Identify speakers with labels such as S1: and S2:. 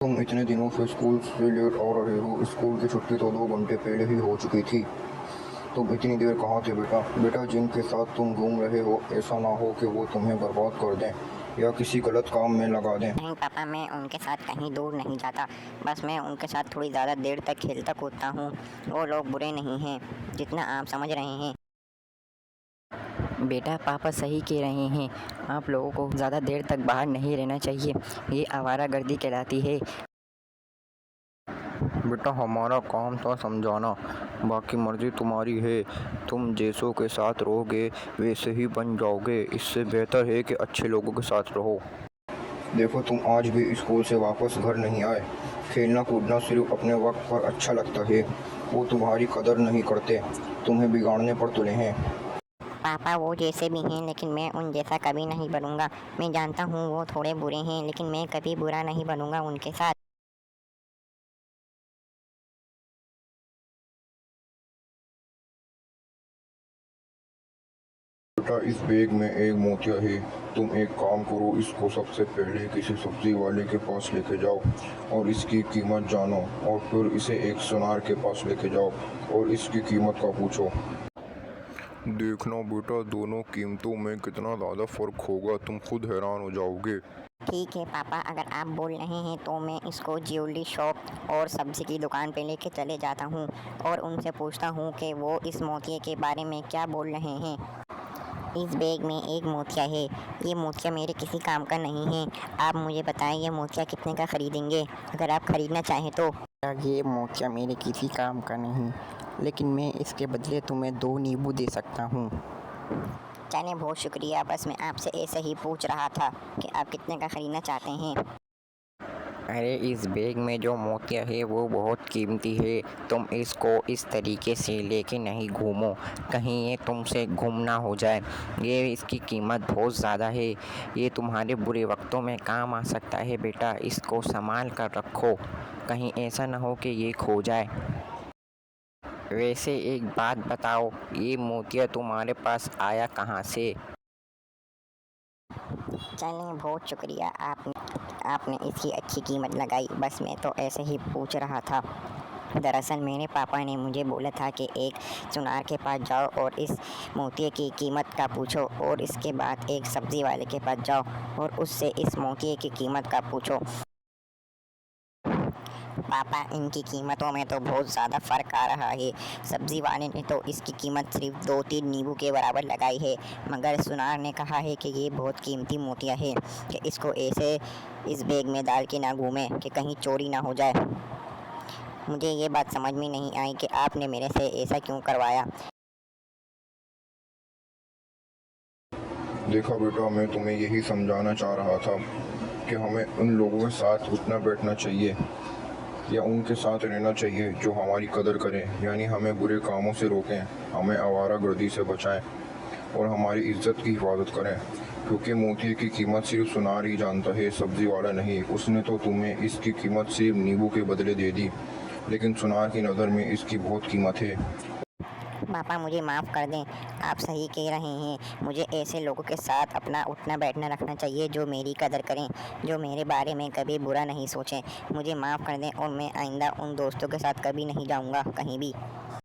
S1: तुम इतने दिनों से स्कूल से लेट आ रहे हो। स्कूल की छुट्टी तो 2 घंटे पहले ही हो चुकी थी। तुम इतनी देर कहाँ थे बेटा? बेटा, जिनके साथ तुम घूम रहे हो ऐसा ना हो कि वो तुम्हें बर्बाद कर दें या किसी गलत काम में लगा दें।
S2: नहीं पापा, मैं उनके साथ कहीं दूर नहीं जाता। बस मैं उनके साथ थोड़ी ज़्यादा देर तक खेलता कूदता हूँ। वो लोग बुरे नहीं हैं जितना आप समझ रहे हैं।
S3: बेटा, पापा सही कह रहे हैं। आप लोगों को ज़्यादा देर तक बाहर नहीं रहना चाहिए। ये आवारागर्दी कहलाती है।
S1: बेटा, हमारा काम था समझाना, बाकी मर्जी तुम्हारी है। तुम जैसों के साथ रहोगे वैसे ही बन जाओगे। इससे बेहतर है कि अच्छे लोगों के साथ रहो। देखो, तुम आज भी स्कूल से वापस घर नहीं आए। खेलना कूदना सिर्फ अपने वक्त पर अच्छा लगता है। वो तुम्हारी कदर नहीं करते, तुम्हें बिगाड़ने पर तुले हैं।
S2: पापा वो जैसे भी हैं, लेकिन मैं उन जैसा कभी नहीं बनूंगा। मैं जानता हूँ वो थोड़े बुरे हैं, लेकिन मैं कभी बुरा नहीं बनूंगा उनके साथ।
S1: बेटा, इस बैग में एक मोतिया है। तुम एक काम करो, इसको सबसे पहले किसी सब्जी वाले के पास लेके जाओ और इसकी कीमत जानो, और फिर इसे एक सुनार के पास लेके जाओ और इसकी कीमत का पूछो। देखना बेटा, दोनों कीमतों में कितना ज़्यादा फ़र्क होगा, तुम खुद हैरान हो जाओगे।
S2: ठीक है पापा, अगर आप बोल रहे हैं तो मैं इसको ज्वेलरी शॉप और सब्जी की दुकान पे लेके चले जाता हूँ और उनसे पूछता हूँ कि वो इस मोतिये के बारे में क्या बोल रहे हैं। इस बैग में एक मोतिया है। ये मोतिया मेरे किसी काम का नहीं है। आप मुझे बताएं, ये मोतिया कितने का खरीदेंगे अगर आप खरीदना चाहें तो?
S3: ये मोतिया मेरे किसी काम का नहीं, लेकिन मैं इसके बदले तुम्हें 2 नींबू दे सकता हूँ।
S2: चलें, बहुत शुक्रिया। बस मैं आपसे ऐसे ही पूछ रहा था कि आप कितने का खरीदना चाहते हैं।
S3: अरे, इस बैग में जो मोतिया है वो बहुत कीमती है। तुम इसको इस तरीके से लेके नहीं घूमो, कहीं ये तुमसे गुम ना हो जाए। ये इसकी कीमत बहुत ज़्यादा है। ये तुम्हारे बुरे वक्तों में काम आ सकता है बेटा। इसको संभाल कर रखो, कहीं ऐसा ना हो कि ये खो जाए। वैसे एक बात बताओ, ये मोतिया तुम्हारे पास आया कहाँ से?
S2: चलें, बहुत शुक्रिया। आपने इसकी अच्छी कीमत लगाई। बस मैं तो ऐसे ही पूछ रहा था। दरअसल मेरे पापा ने मुझे बोला था कि एक सुनार के पास जाओ और इस मोतिये की कीमत का पूछो, और इसके बाद एक सब्ज़ी वाले के पास जाओ और उससे इस मोतिये की कीमत का पूछो। पापा, इनकी कीमतों में तो बहुत ज़्यादा फ़र्क आ रहा है। सब्ज़ी वाले ने तो इसकी कीमत सिर्फ 2-3 नींबू के बराबर लगाई है, मगर सुनार ने कहा है कि ये बहुत कीमती मोतिया है कि इसको ऐसे इस बैग में डाल के ना घूमें कि कहीं चोरी ना हो जाए। मुझे ये बात समझ में नहीं आई कि आपने मेरे से ऐसा क्यों करवाया।
S1: देखा बेटा, मैं तुम्हें यही समझाना चाह रहा था कि हमें उन लोगों के साथ उठना बैठना चाहिए या उनके साथ रहना चाहिए जो हमारी कदर करें, यानी हमें बुरे कामों से रोकें, हमें आवारागर्दी से बचाएं और हमारी इज्जत की हिफाजत करें। क्योंकि मोतिये की कीमत सिर्फ सुनार ही जानता है, सब्जी वाला नहीं। उसने तो तुम्हें इसकी कीमत सिर्फ नींबू के बदले दे दी, लेकिन सुनार की नज़र में इसकी बहुत कीमत है।
S2: पापा, मुझे माफ़ कर दें। आप सही कह रहे हैं। मुझे ऐसे लोगों के साथ अपना उठना बैठना रखना चाहिए जो मेरी कदर करें, जो मेरे बारे में कभी बुरा नहीं सोचें। मुझे माफ़ कर दें और मैं आइंदा उन दोस्तों के साथ कभी नहीं जाऊंगा कहीं भी।